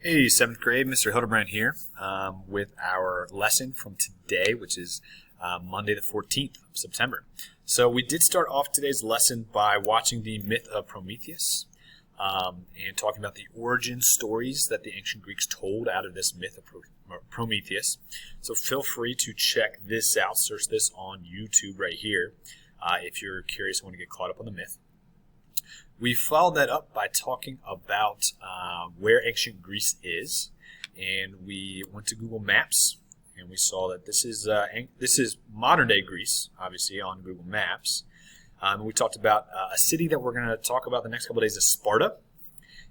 Hey, 7th grade, Mr. Hildebrand here with our lesson from today, which is Monday the 14th of September. So we did start off today's lesson by watching the myth of Prometheus and talking about the origin stories that the ancient Greeks told out of this myth of Prometheus. So feel free to check this out, search this on YouTube right here if you're curious and want to get caught up on the myth. We followed that up by talking about where ancient Greece is, and we went to Google Maps, and we saw that this is modern day Greece, obviously on Google Maps. We talked about a city that we're going to talk about the next couple of days is Sparta,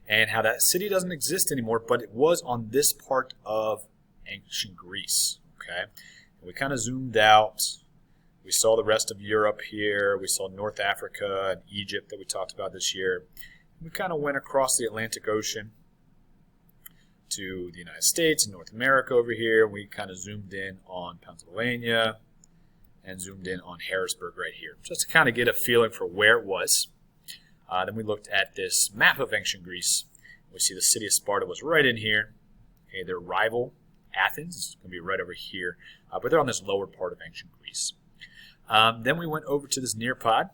and how that city doesn't exist anymore, but it was on this part of ancient Greece. Okay, and we kind of zoomed out. We saw the rest of Europe here. We saw North Africa and Egypt that we talked about this year. We kind of went across the Atlantic Ocean to the United States and North America over here. We kind of zoomed in on Pennsylvania and zoomed in on Harrisburg right here, just to kind of get a feeling for where it was. Then we looked at this map of ancient Greece. We see the city of Sparta was right in here. Okay, their rival, Athens, is going to be right over here. But they're on this lower part of ancient Greece. Then we went over to this Nearpod,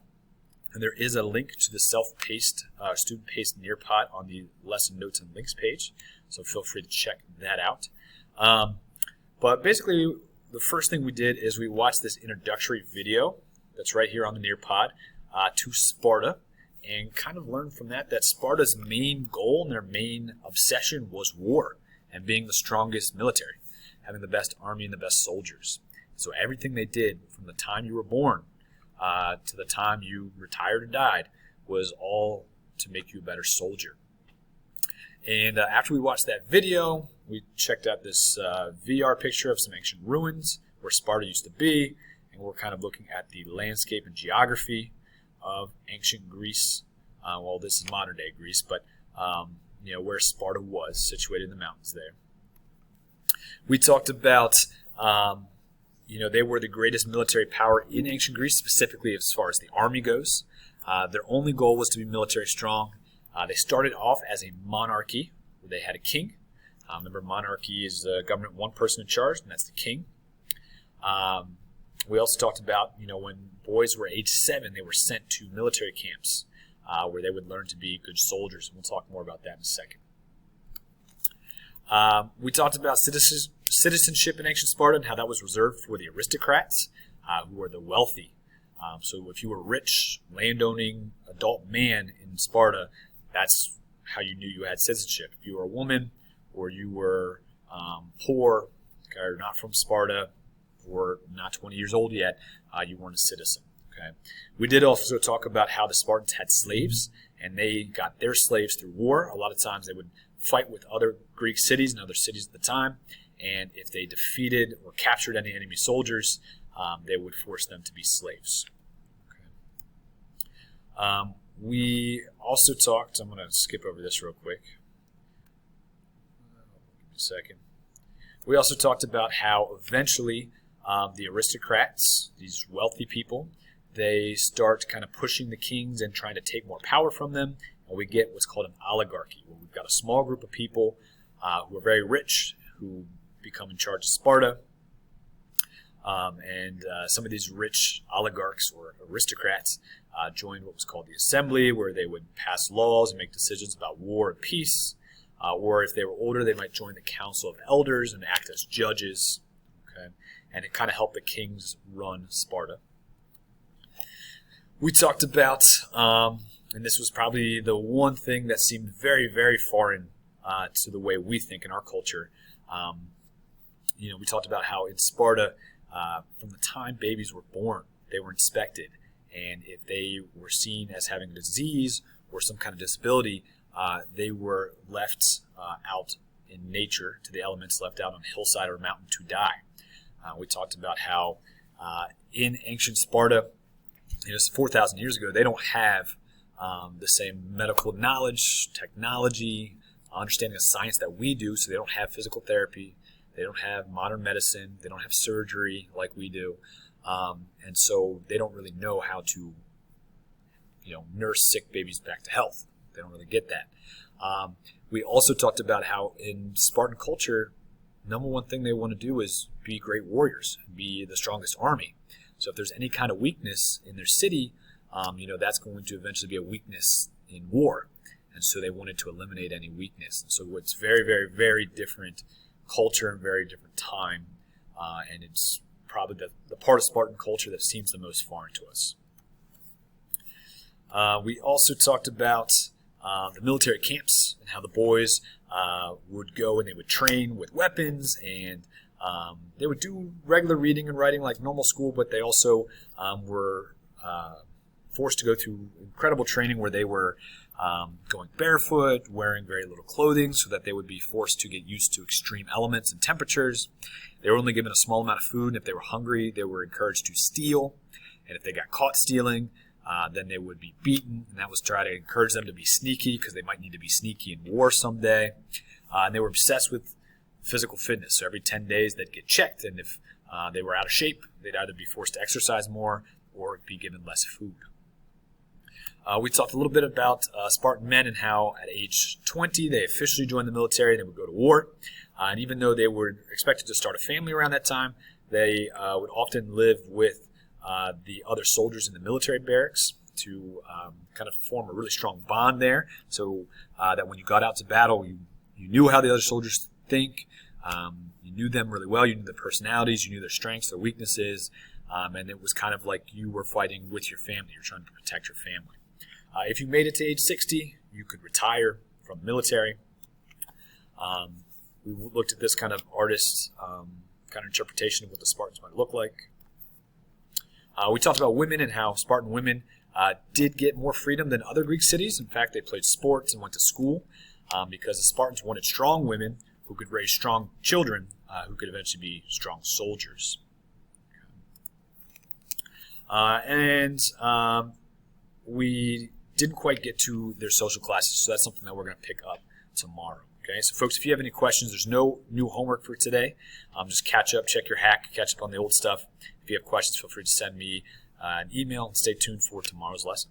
and there is a link to the self-paced, student-paced Nearpod on the lesson notes and links page, so feel free to check that out. But basically, the first thing we did is we watched this introductory video that's right here on the Nearpod to Sparta, and kind of learned from that Sparta's main goal and their main obsession was war and being the strongest military, having the best army and the best soldiers. So everything they did from the time you were born to the time you retired or died was all to make you a better soldier. And after we watched that video, we checked out this VR picture of some ancient ruins where Sparta used to be, and we're kind of looking at the landscape and geography of ancient Greece. Well, this is modern day Greece, but where Sparta was, situated in the mountains there. We talked about they were the greatest military power in ancient Greece, specifically as far as the army goes. Their only goal was to be military strong. They started off as a monarchy, where they had a king. Remember, monarchy is a government, one person in charge, and that's the king. We also talked about, when boys were age 7, they were sent to military camps where they would learn to be good soldiers. We'll talk more about that in a second. We talked about citizenship in ancient Sparta and how that was reserved for the aristocrats, who were the wealthy. So if you were a rich, landowning, adult man in Sparta, that's how you knew you had citizenship. If you were a woman or you were poor, or not from Sparta, or not 20 years old yet, you weren't a citizen. Okay. We did also talk about how the Spartans had slaves, and they got their slaves through war. A lot of times they would fight with other Greek cities and other cities at the time, and if they defeated or captured any enemy soldiers, they would force them to be slaves. Okay. We also talked, I'm going to skip over this real quick. Give me a second. We also talked about how eventually the aristocrats, these wealthy people, they start kind of pushing the kings and trying to take more power from them, and we get what's called an oligarchy, where we've got a small group of people who are very rich, who become in charge of Sparta, and some of these rich oligarchs or aristocrats joined what was called the assembly, where they would pass laws and make decisions about war and peace, or if they were older, they might join the council of elders and act as judges, okay? And it kind of helped the kings run Sparta. We talked about, and this was probably the one thing that seemed very, very foreign to the way we think in our culture. We talked about how in Sparta, from the time babies were born, they were inspected. And if they were seen as having a disease or some kind of disability, they were left out in nature, to the elements, left out on a hillside or a mountain to die. We talked about how in ancient Sparta, 4,000 years ago, they don't have the same medical knowledge, technology, understanding of science that we do, so they don't have physical therapy. They don't have modern medicine. They don't have surgery like we do. And so they don't really know how to, nurse sick babies back to health. They don't really get that. We also talked about how in Spartan culture, number one thing they want to do is be great warriors, be the strongest army. So if there's any kind of weakness in their city, that's going to eventually be a weakness in war. And so they wanted to eliminate any weakness. And so it's very, very, very different culture and very different time. And it's probably the part of Spartan culture that seems the most foreign to us. We also talked about the military camps and how the boys would go and they would train with weapons, and they would do regular reading and writing like normal school, but they also were forced to go through incredible training where they were going barefoot, wearing very little clothing so that they would be forced to get used to extreme elements and temperatures. They were only given a small amount of food, and if they were hungry, they were encouraged to steal. And if they got caught stealing, then they would be beaten, and that was to try to encourage them to be sneaky because they might need to be sneaky in war someday. And they were obsessed with physical fitness. So every 10 days they'd get checked, and if they were out of shape, they'd either be forced to exercise more or be given less food. We talked a little bit about Spartan men and how at age 20 they officially joined the military and they would go to war. And even though they were expected to start a family around that time, they would often live with the other soldiers in the military barracks to kind of form a really strong bond there, so that when you got out to battle, you knew how the other soldiers think, you knew them really well, you knew their personalities, you knew their strengths, their weaknesses, and it was kind of like you were fighting with your family. You're trying to protect your family. If you made it to age 60, you could retire from the military. We looked at this kind of artist's kind of interpretation of what the Spartans might look like. We talked about women and how Spartan women did get more freedom than other Greek cities. In fact, they played sports and went to school because the Spartans wanted strong women who could raise strong children who could eventually be strong soldiers. We didn't quite get to their social classes, so that's something that we're going to pick up tomorrow. Okay, so folks, if you have any questions, there's no new homework for today. Just catch up, check your hack, catch up on the old stuff. If you have questions, feel free to send me an email, and stay tuned for tomorrow's lesson.